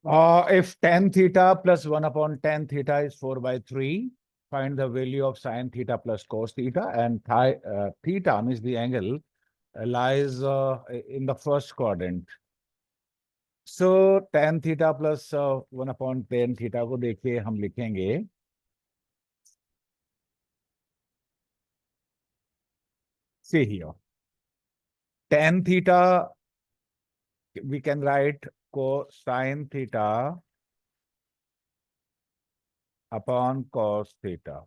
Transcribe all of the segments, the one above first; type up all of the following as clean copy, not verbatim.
If tan theta plus 1 upon tan theta is 4 by 3, find the value of sin theta plus cos theta, and theta means the angle lies in the first quadrant. So tan theta plus 1 upon tan theta को देखिए हम लिखेंगे see here. Tan theta we can write cosine theta upon cos theta.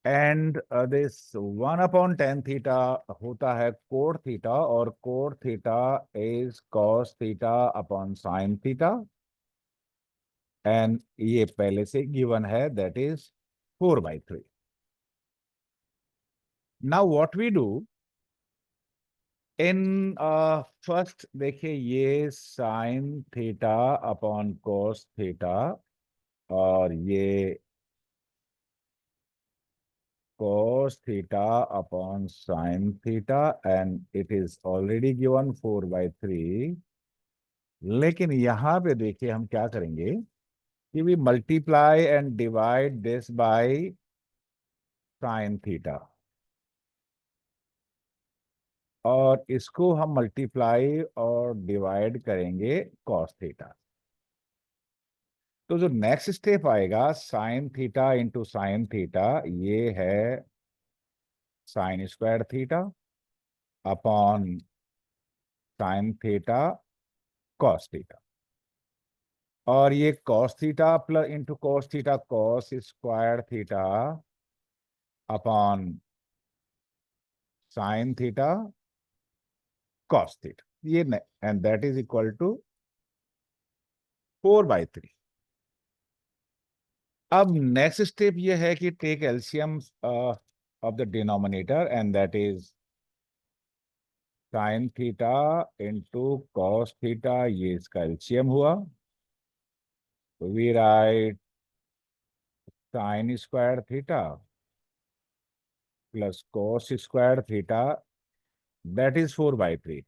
And this 1 upon tan theta होता है cot theta, और cot theta is cos theta upon sin theta, and ये पहले से गिवन है, that is 4/3. Now what we do in first, देखिए ये sin theta upon cos theta, और ये cos theta upon sin theta, and it is already given 4/3. लेकिन यहां पे देखिए हम क्या करेंगे कि we multiply and divide this by sin theta, और इसको हम मल्टीप्लाई और डिवाइड करेंगे cos theta. तो जो नेक्स्ट स्टेप आएगा sin theta into sine theta, ये है sin square theta upon sin theta cos theta, और ये cos theta plus into cos theta cos square theta upon sine theta cos theta, ये and that is equal to 4/3. अब next step ये है कि take LCM of the denominator, and that is sine theta into cos theta, ये इसका LCM हुआ, तो we write sign square theta plus cos square theta, that is 4/3.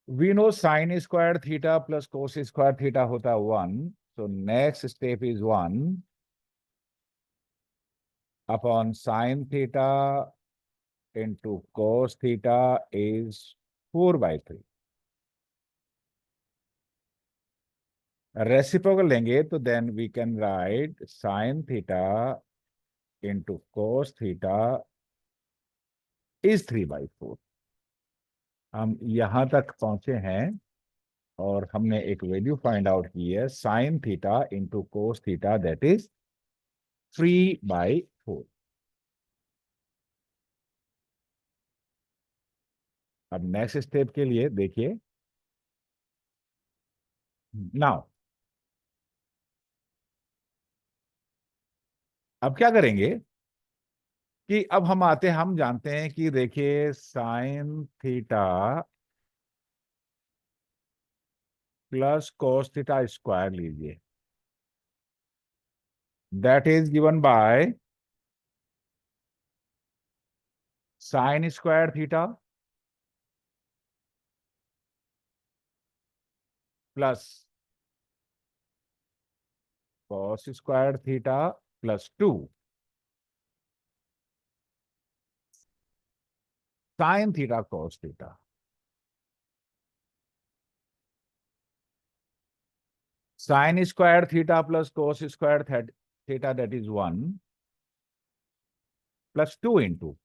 We know sin squared theta plus cos squared theta होता है 1. So next step is 1 upon sin theta into cos theta is 4/3. Reciprocal लेंगे तो then we can write sin theta into cos theta is 3/4. हम यहां तक पहुंचे हैं और हमने एक वैल्यू फाइंड आउट की है, sin theta into cos theta, that is 3/4. अब नेक्स्ट स्टेप के लिए देखिए, नाउ अब क्या करेंगे कि अब हम आते हैं, हम जानते हैं कि देखिए sine theta plus cos theta square लीजिए, that is given by sine square theta plus cos square theta plus 2 sine theta cos theta. Sine square theta plus cos square theta, that is 1 plus 2 into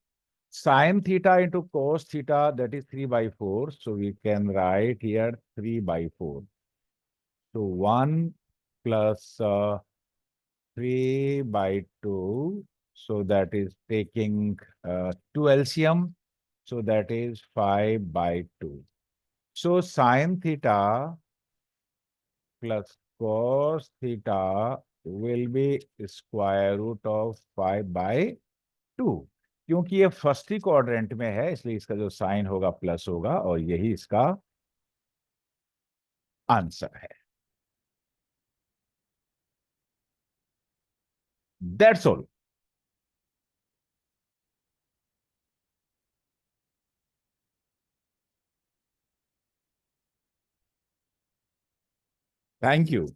sin theta into cos theta, that is 3/4. So we can write here 3/4. So 1 plus 3/2. So that is taking 2 LCM. So that is 5/2. So sin theta plus cos theta will be square root of 5/2. क्योंकि ये first ही quadrant में है, इसलिए इसका जो sign होगा plus होगा, और यही इसका आंसर है. That's all. Thank you.